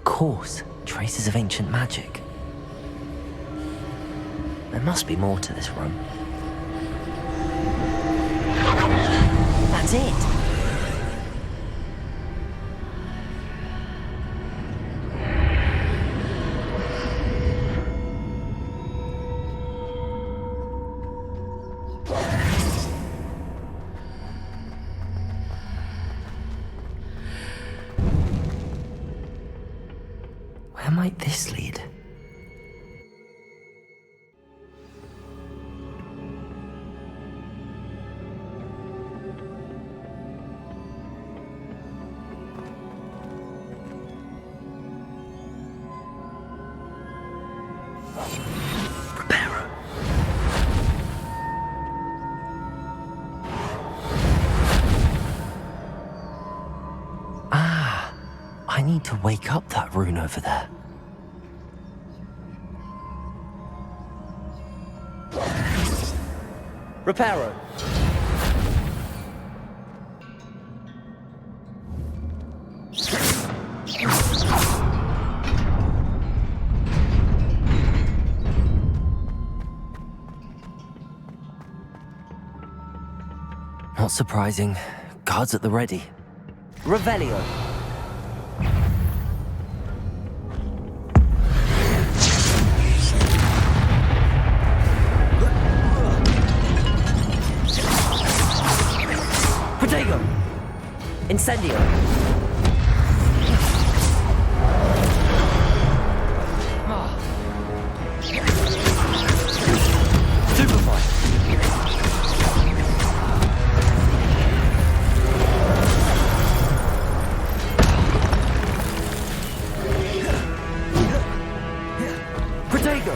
Of course, traces of ancient magic. There must be more to this room. That's it! Where might this lead? Reparo. Ah, I need to wake up that rune over there. Reparo. Not surprising. Guards at the ready. Revelio. Protego. Incendio. Superfly. Protego.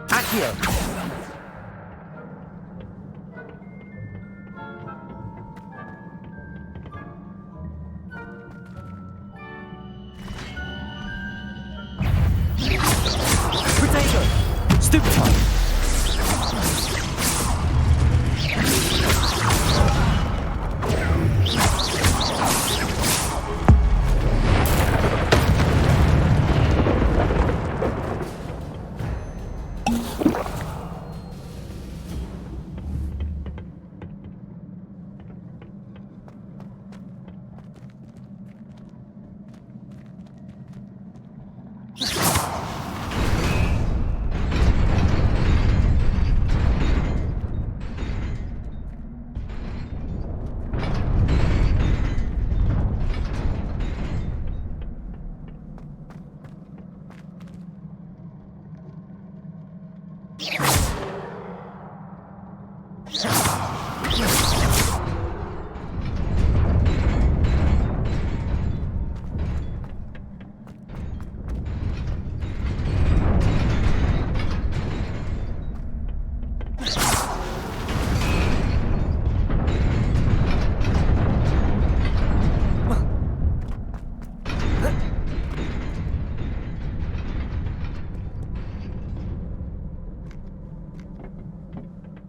Accio. Protego. Stupefy.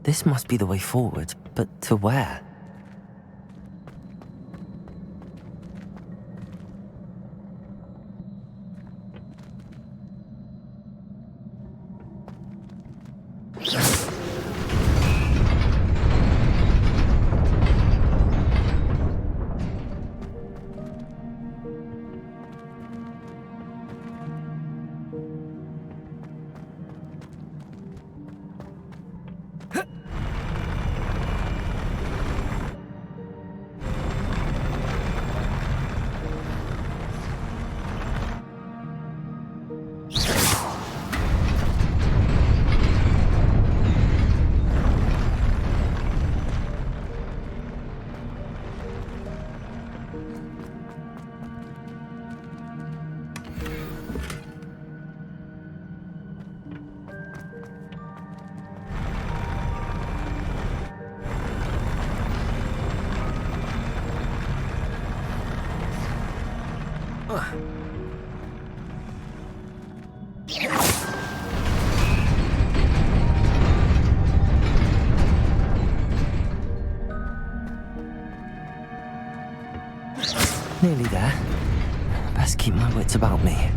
This must be the way forward, but to where? Nearly there. Best keep my wits about me.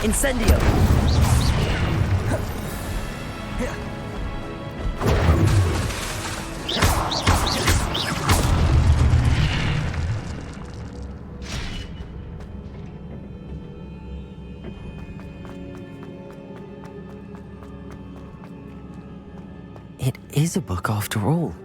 Incendio! It is a book after all.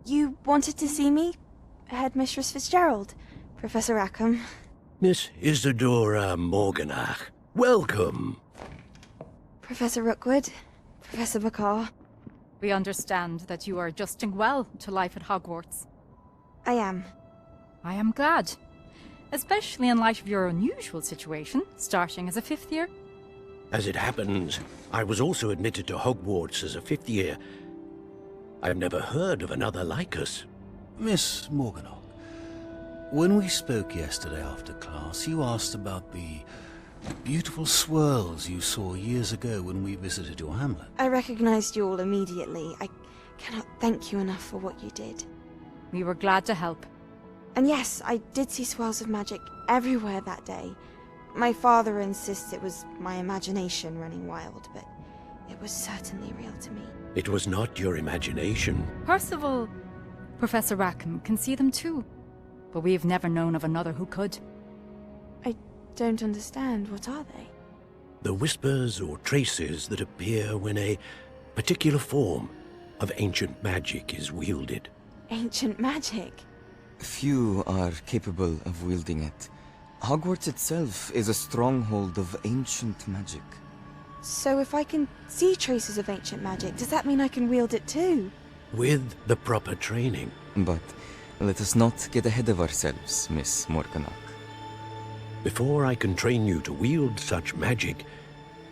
You wanted to see me? Headmistress Fitzgerald, Professor Rackham. Miss Isadora Morganach, welcome. Professor Rookwood, Professor McCaw. We understand that you are adjusting well to life at Hogwarts. I am. I am glad. Especially in light of your unusual situation, starting as a 5th year. As it happens, I was also admitted to Hogwarts as a fifth year. I've never heard of another like us. Miss Morganach, when we spoke yesterday after class, you asked about the beautiful swirls you saw years ago when we visited your hamlet. I recognized you all immediately. I cannot thank you enough for what you did. We were glad to help. And yes, I did see swirls of magic everywhere that day. My father insists it was my imagination running wild, but it was certainly real to me. It was not your imagination. Percival, Professor Rackham can see them too. But we've never known of another who could. I don't understand. What are they? The whispers or traces that appear when a particular form of ancient magic is wielded. Ancient magic? Few are capable of wielding it. Hogwarts itself is a stronghold of ancient magic. So if I can see traces of ancient magic, does that mean I can wield it too? With the proper training. But let us not get ahead of ourselves, Miss Morganach. Before I can train you to wield such magic,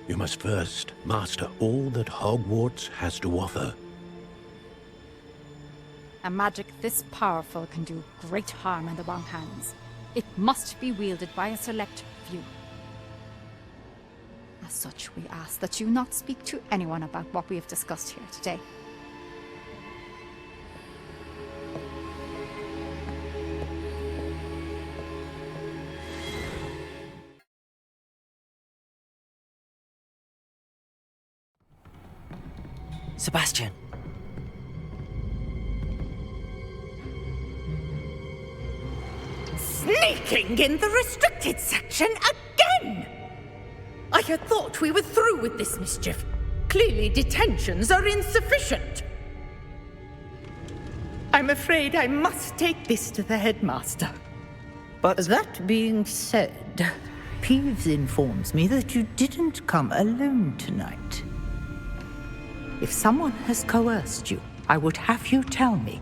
you must first master all that Hogwarts has to offer. A magic this powerful can do great harm in the wrong hands. It must be wielded by a select few. As such, we ask that you not speak to anyone about what we have discussed here today. Sebastian. Sneaking in the restricted section again! I had thought we were through with this mischief. Clearly detentions are insufficient. I'm afraid I must take this to the headmaster. But that being said, Peeves informs me that you didn't come alone tonight. If someone has coerced you, I would have you tell me.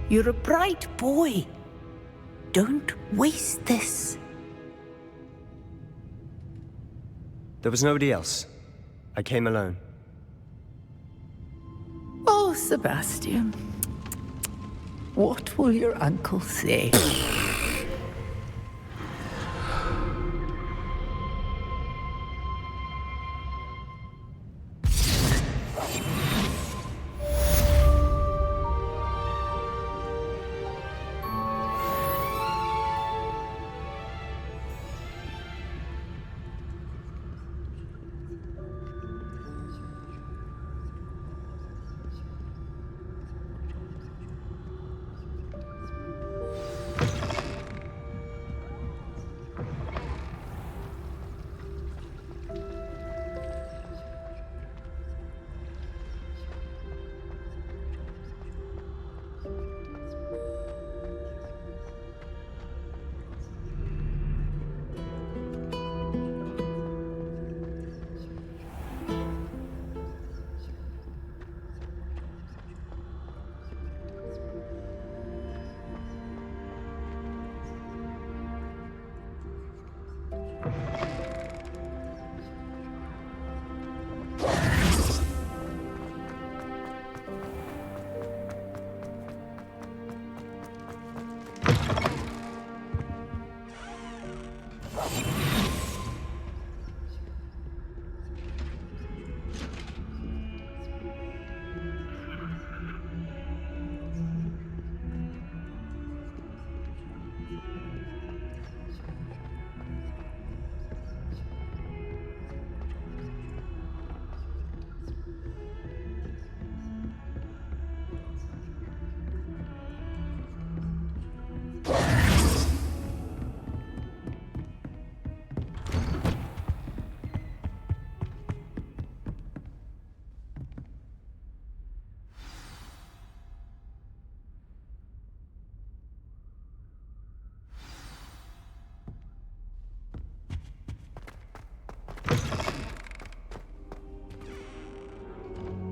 You're a bright boy. Don't waste this. There was nobody else. I came alone. Oh, Sebastian. What will your uncle say?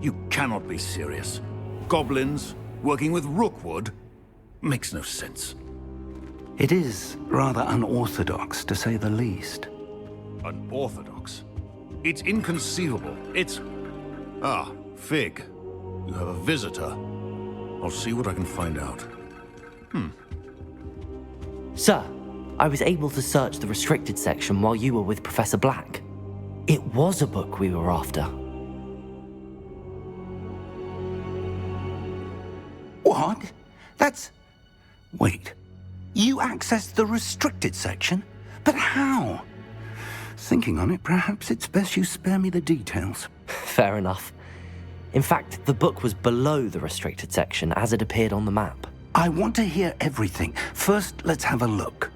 You cannot be serious. Goblins working with Rookwood? Makes no sense. It is rather unorthodox, to say the least. Unorthodox? It's inconceivable. It's... Ah, Fig. You have a visitor. I'll see what I can find out. Sir, I was able to search the restricted section while you were with Professor Black. It was a book we were after. What? That's... Wait. You accessed the restricted section? But how? Thinking on it, perhaps it's best you spare me the details. Fair enough. In fact, the book was below the restricted section as it appeared on the map. I want to hear everything. First, let's have a look.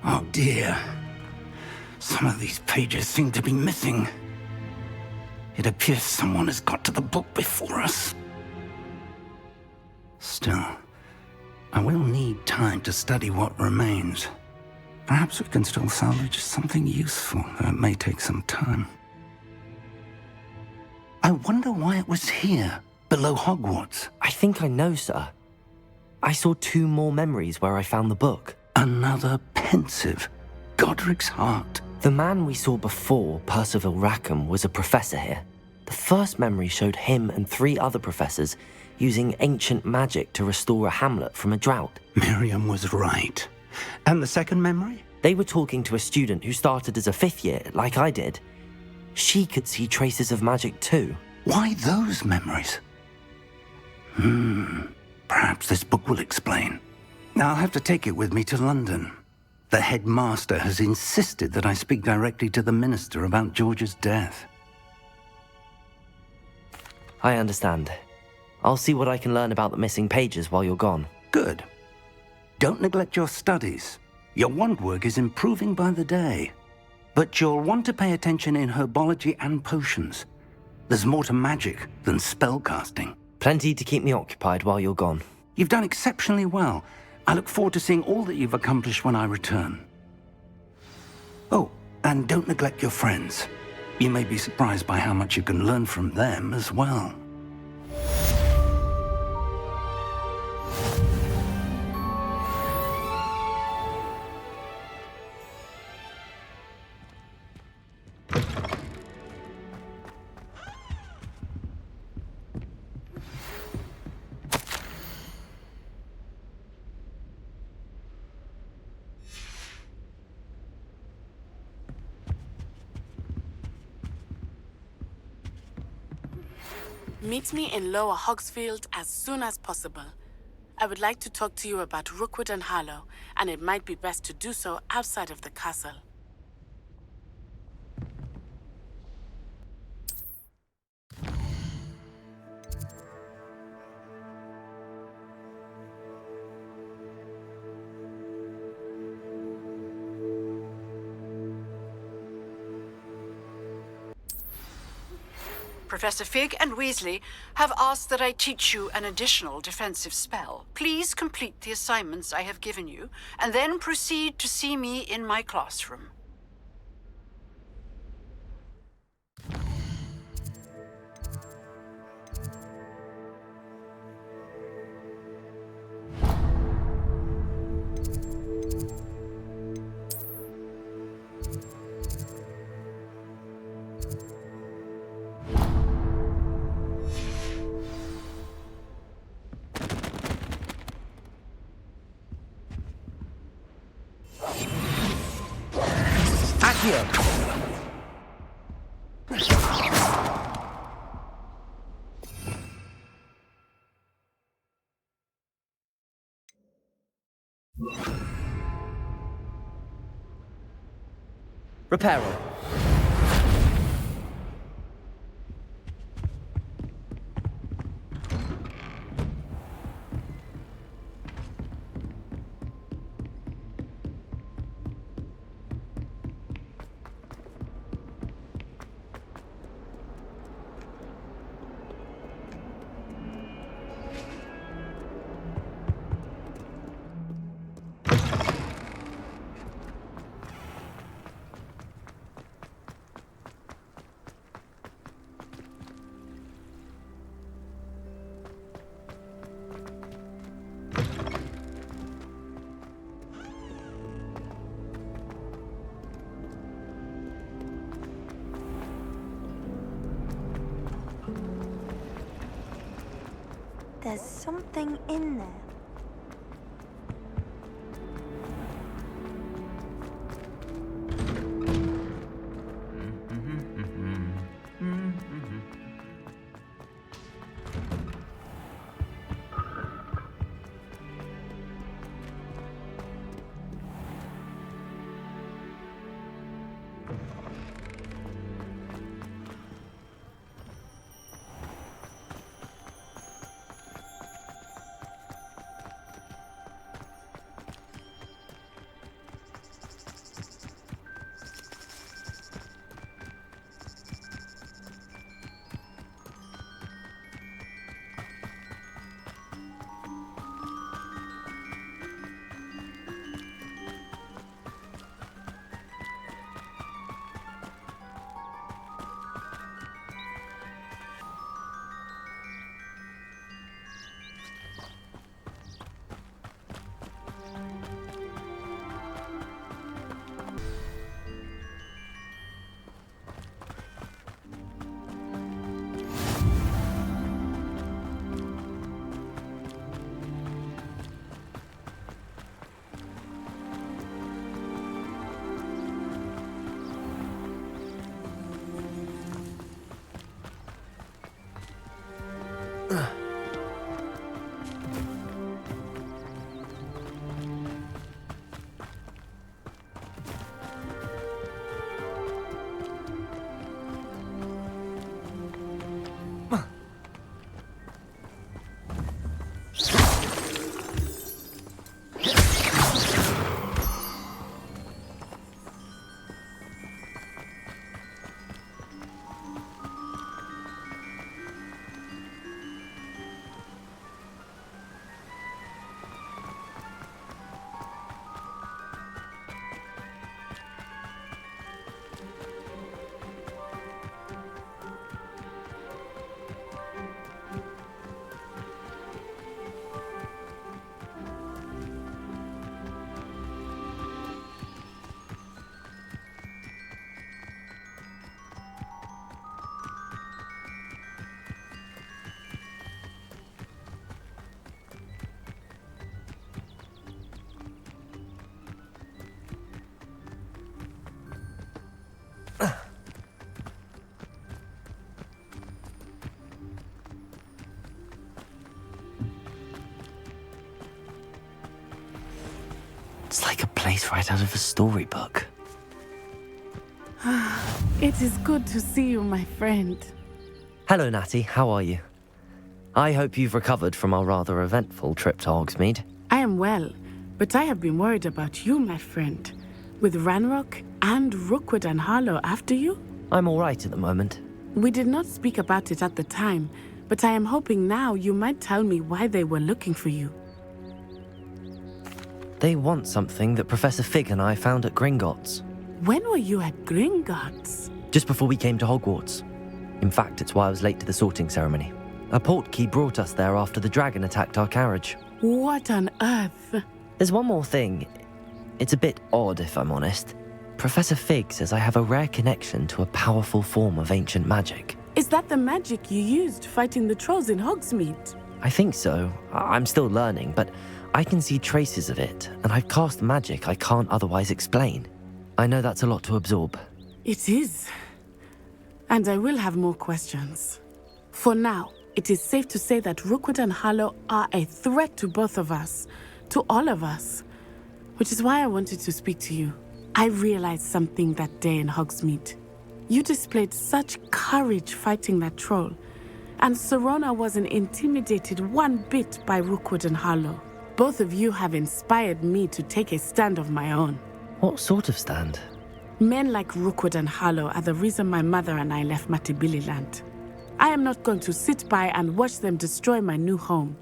Oh dear. Some of these pages seem to be missing. It appears someone has got to the book before us. Still, I will need time to study what remains. Perhaps we can still salvage something useful, though it may take some time. I wonder why it was here, below Hogwarts. I think I know, sir. I saw 2 more memories where I found the book. Another pensive. Godric's heart. The man we saw before, Percival Rackham, was a professor here. The first memory showed him and 3 other professors using ancient magic to restore a hamlet from a drought. Miriam was right. And the second memory? They were talking to a student who started as a 5th year, like I did. She could see traces of magic too. Why those memories? Perhaps this book will explain. I'll have to take it with me to London. The headmaster has insisted that I speak directly to the minister about George's death. I understand. I'll see what I can learn about the missing pages while you're gone. Good. Don't neglect your studies. Your wand work is improving by the day. But you'll want to pay attention in herbology and potions. There's more to magic than spellcasting. Plenty to keep me occupied while you're gone. You've done exceptionally well. I look forward to seeing all that you've accomplished when I return. Oh, and don't neglect your friends. You may be surprised by how much you can learn from them as well. Meet me in Lower Hogsfield as soon as possible. I would like to talk to you about Rookwood and Harlow, and it might be best to do so outside of the castle. Professor Fig and Weasley have asked that I teach you an additional defensive spell. Please complete the assignments I have given you, and then proceed to see me in my classroom. Reparo. There's something in there. It's like a place right out of a storybook. It is good to see you, my friend. Hello, Natty. How are you? I hope you've recovered from our rather eventful trip to Hogsmeade. I am well, but I have been worried about you, my friend. With Ranrock and Rookwood and Harlow after you? I'm all right at the moment. We did not speak about it at the time, but I am hoping now you might tell me why they were looking for you. They want something that Professor Fig and I found at Gringotts. When were you at Gringotts? Just before we came to Hogwarts. In fact, it's why I was late to the sorting ceremony. A portkey brought us there after the dragon attacked our carriage. What on earth? There's one more thing. It's a bit odd, if I'm honest. Professor Fig says I have a rare connection to a powerful form of ancient magic. Is that the magic you used fighting the trolls in Hogsmeade? I think so. I'm still learning, but I can see traces of it, and I've cast magic I can't otherwise explain. I know that's a lot to absorb. It is. And I will have more questions. For now, it is safe to say that Rookwood and Harlow are a threat to both of us, to all of us. Which is why I wanted to speak to you. I realized something that day in Hogsmeade. You displayed such courage fighting that troll, and Serona wasn't intimidated one bit by Rookwood and Harlow. Both of you have inspired me to take a stand of my own. What sort of stand? Men like Rookwood and Harlow are the reason my mother and I left Matabeleland. I am not going to sit by and watch them destroy my new home.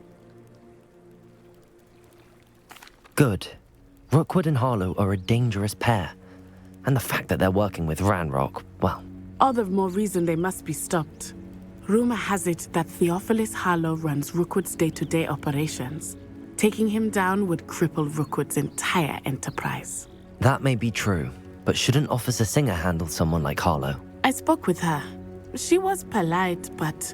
Good. Rookwood and Harlow are a dangerous pair. And the fact that they're working with Ranrock, well... All the more reason they must be stopped. Rumor has it that Theophilus Harlow runs Rookwood's day-to-day operations. Taking him down would cripple Rookwood's entire enterprise. That may be true, but shouldn't Officer Singer handle someone like Harlow? I spoke with her. She was polite, but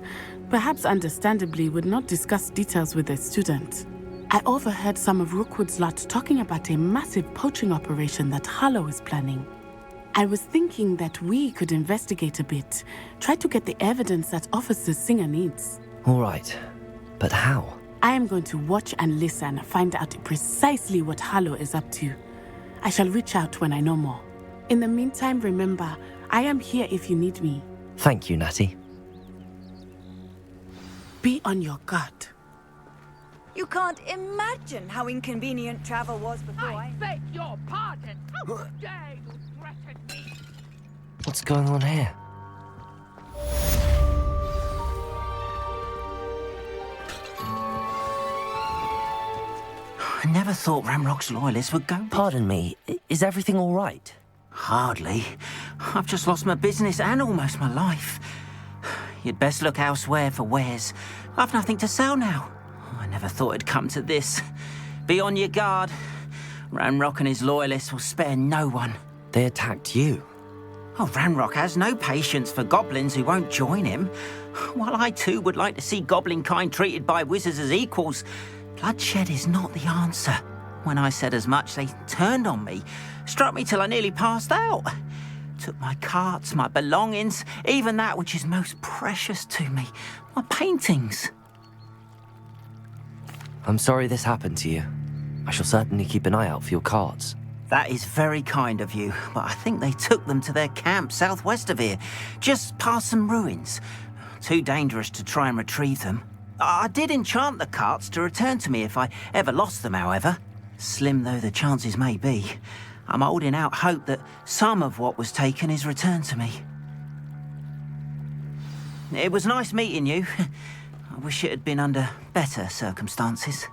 perhaps understandably would not discuss details with a student. I overheard some of Rookwood's lot talking about a massive poaching operation that Harlow is planning. I was thinking that we could investigate a bit, try to get the evidence that Officer Singer needs. All right, but how? I am going to watch and listen, find out precisely what Harlow is up to. I shall reach out when I know more. In the meantime, remember, I am here if you need me. Thank you, Natty. Be on your guard. You can't imagine how inconvenient travel was before I beg your pardon! How dare you threaten me? What's going on here? I never thought Ramrock's loyalists would go. Pardon me, is everything all right? Hardly. I've just lost my business and almost my life. You'd best look elsewhere for wares. I've nothing to sell now. I never thought it'd come to this. Be on your guard. Ramrock and his loyalists will spare no one. They attacked you? Oh, Ramrock has no patience for goblins who won't join him. While I too would like to see goblin kind treated by wizards as equals, bloodshed is not the answer. When I said as much, they turned on me, struck me till I nearly passed out. Took my carts, my belongings, even that which is most precious to me, my paintings. I'm sorry this happened to you. I shall certainly keep an eye out for your carts. That is very kind of you, but I think they took them to their camp southwest of here, just past some ruins. Too dangerous to try and retrieve them. I did enchant the carts to return to me if I ever lost them, however. Slim though the chances may be, I'm holding out hope that some of what was taken is returned to me. It was nice meeting you. I wish it had been under better circumstances.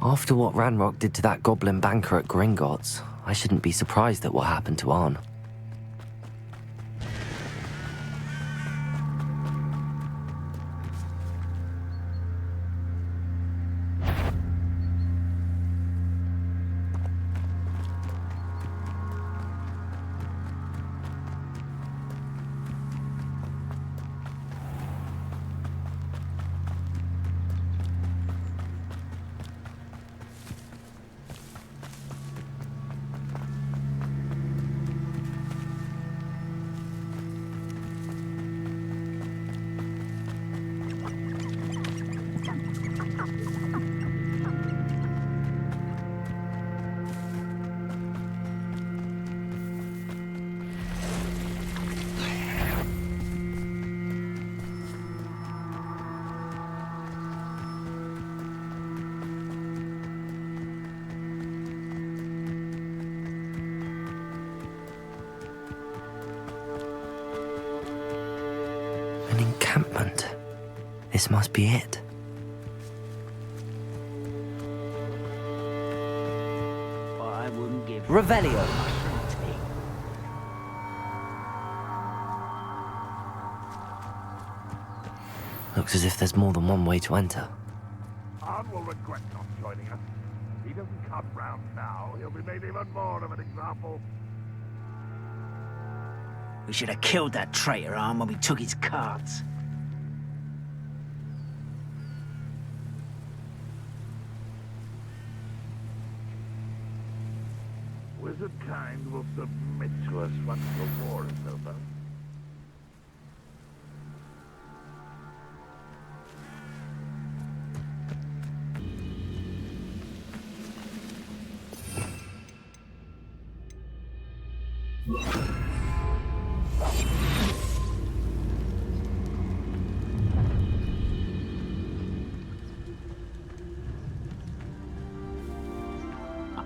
After what Ranrock did to that goblin banker at Gringotts, I shouldn't be surprised at what happened to Arn. An encampment. This must be it. I wouldn't give Revelio. Looks as if there's more than one way to enter. Arn will regret not joining us. If he doesn't come round now, he'll be made even more of an example. We should have killed that traitor, Arn, when we took his carts. Wizard kind will submit to us once the war is over.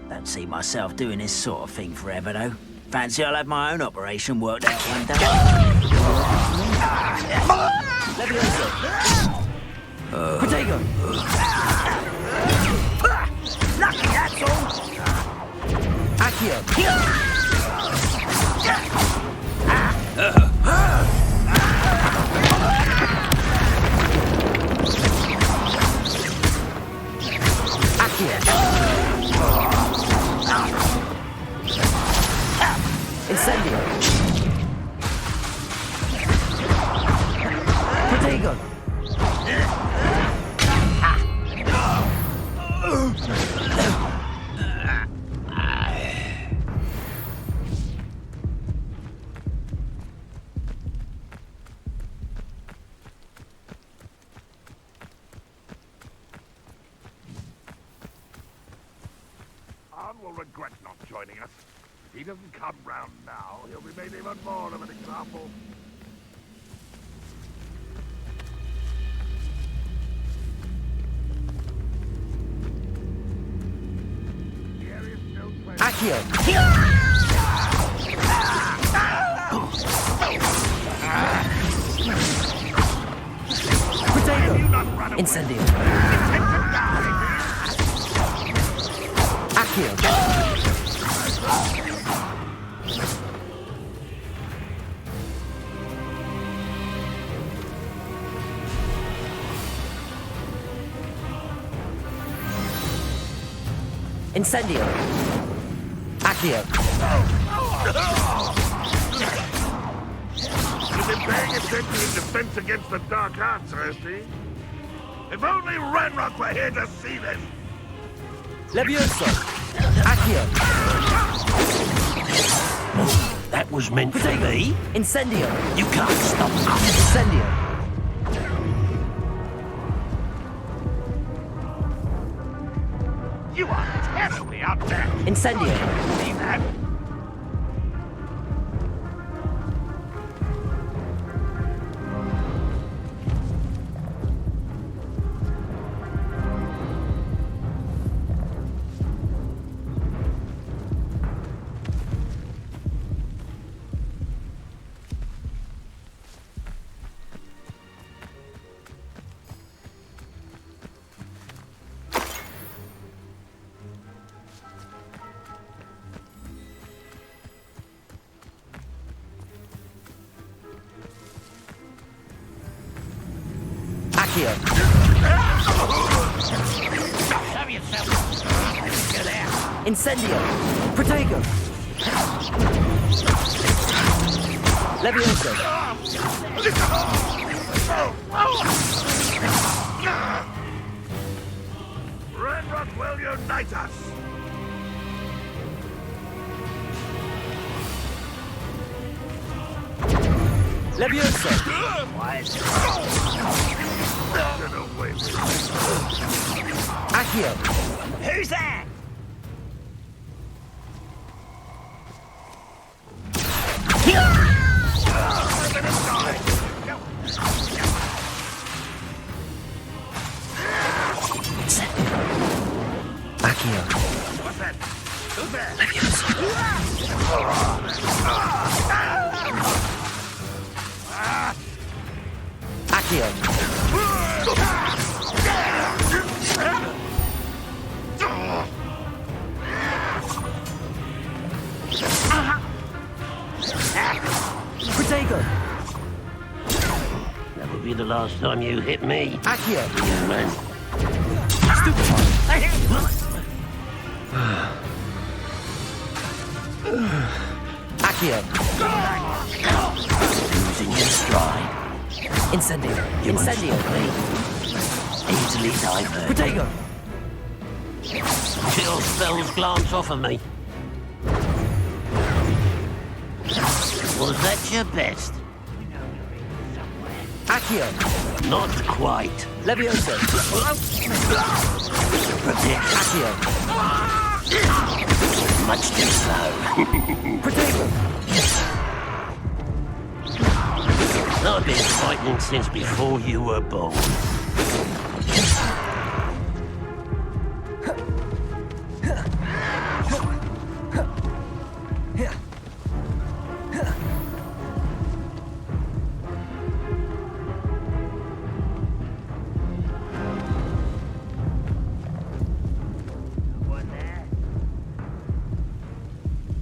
Don't see myself doing this sort of thing forever, though. Fancy I'll have my own operation worked out one day. Protego! Lucky, that's all! Accio! Accio! Incendio! Protego! Arn will regret not joining us. If he doesn't come round now, he'll be made even more of an example. Accio! Protego! Incendio! Accio! Incendio! Accio! You've been paying attention in defense against the dark arts, Thirsty. If only Ranrock were here to see this! Levioso! Accio! That was meant for me. Incendio! You can't stop us. Incendio! You are terribly outmatched! Incendio! See that? Accio! Show yourself. Get out. Incendio! Protego! Levioso! Ranrock will unite us! Levioso! Accio! Who's that? Accio! What's that? Who's there? Accio! Protego! That will be the last time you hit me. Accio! Human. Accio! Losing your stride. Incendio! You won't Incendio! stop me. Easily diverted. Protego! Chill spells glance off of me. Was that your best? Accio! Not quite. Levioso! Predict. Accio! Much too slow. Protego! I've been fighting since before you were born.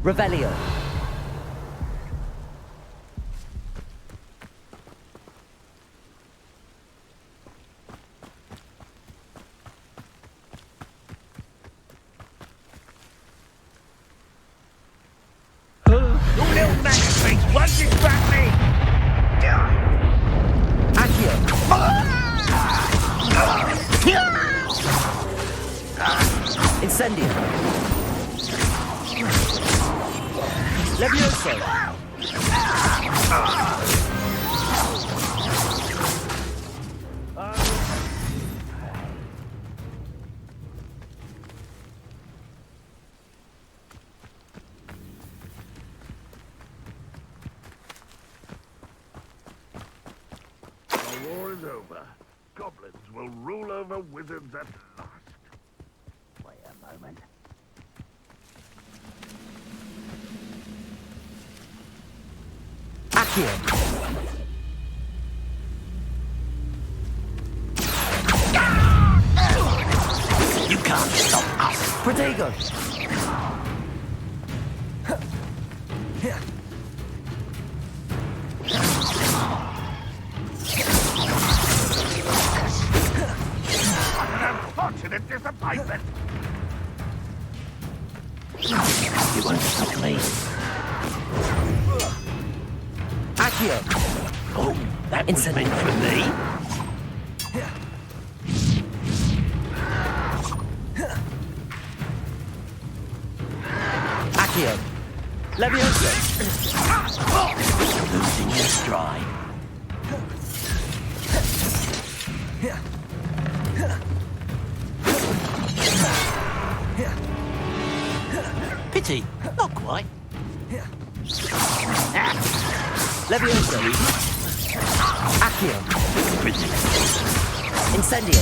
Revelio! Incendio. Levioso. The war is over. Goblins will rule over wizards at last. Wait a moment. Accio. You can't stop us. Protego. What an unfortunate disappointment! You won't stop me. Accio. Oh, that was meant for me. Accio. Levioso. Losing your stride. Pity, not quite. Levioso. Accio. Incendio.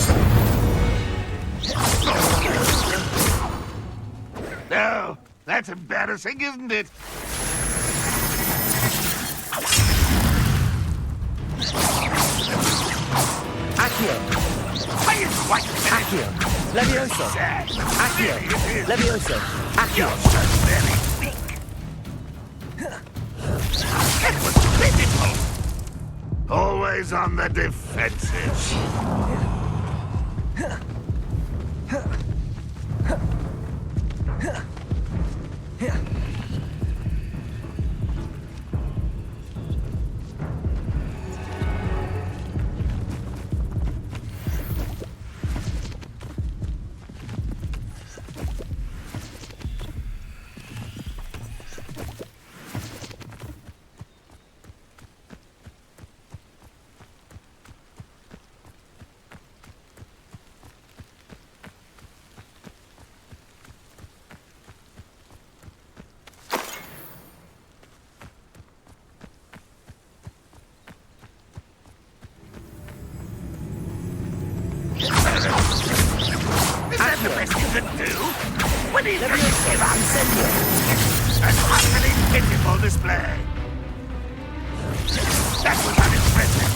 No, that's embarrassing, isn't it? Accio. Are you quite Accio. Levioso. Accio. Levioso. Accio. You're so very weak. It was pitiful. Always on the defensive. Is that the best you can do? When he doesn't give up? An utterly pitiful display. That was unimpressive.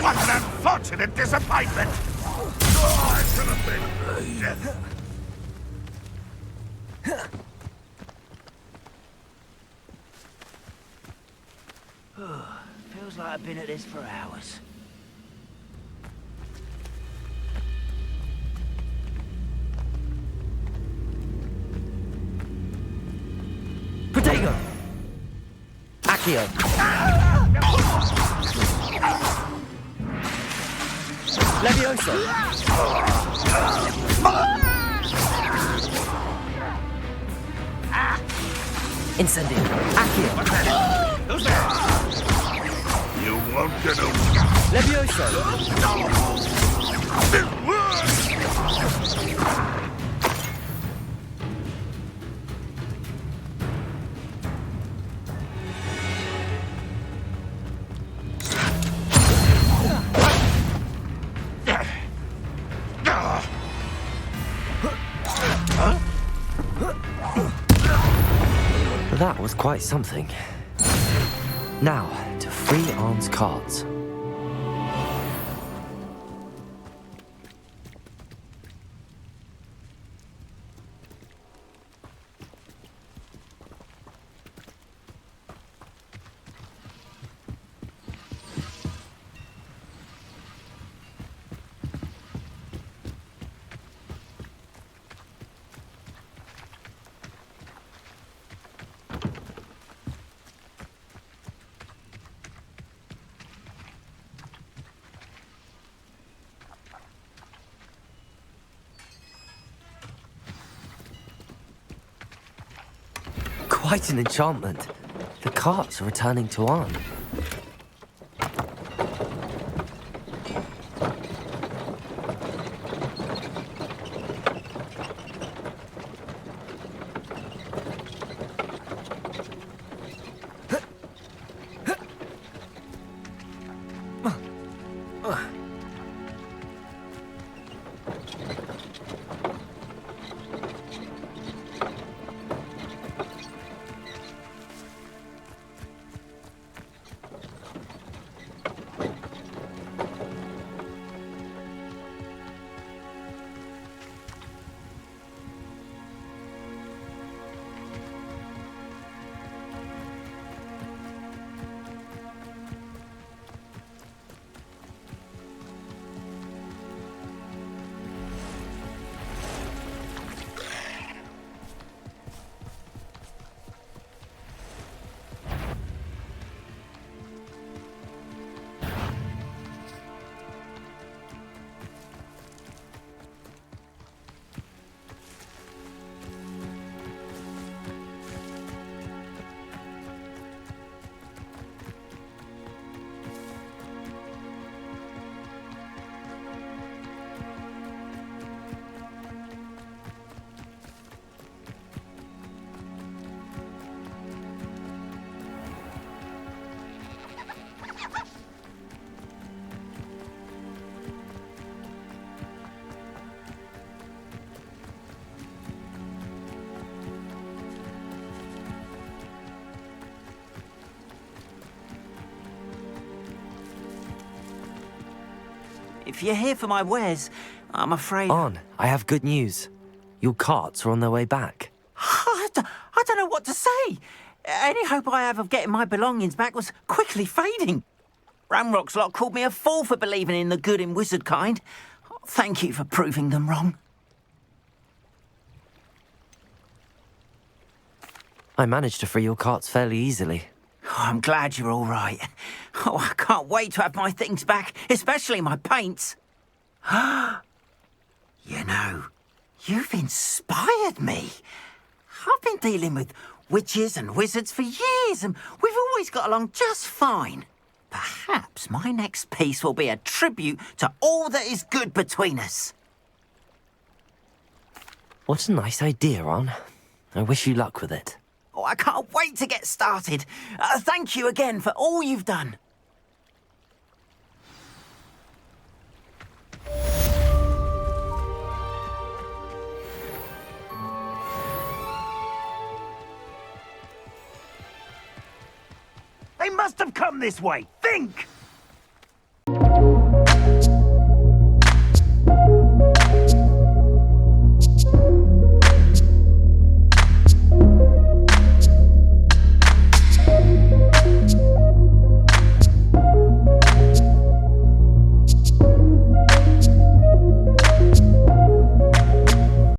What an unfortunate disappointment. Oh, I should have been death. Feels like I've been at this for hours. Protego. Accio. Levioso. Incendio. Accio. Who's there? You won't get over. Levioso. That was quite something. Now, to free Arn's cards. quite an enchantment. The carts are returning to Arn. If you're here for my wares, I'm afraid... Arn, I have good news. Your carts are on their way back. I don't know what to say. Any hope I have of getting my belongings back was quickly fading. Ramrock's lot called me a fool for believing in the good in wizard kind. Thank you for proving them wrong. I managed to free your carts fairly easily. Oh, I'm glad you're all right. Oh, I can't wait to have my things back, especially my paints. You know, you've inspired me. I've been dealing with witches and wizards for years, and we've always got along just fine. Perhaps my next piece will be a tribute to all that is good between us. What a nice idea, Arn. I wish you luck with it. Oh, I can't wait to get started. Thank you again for all you've done. They must have come this way. Think!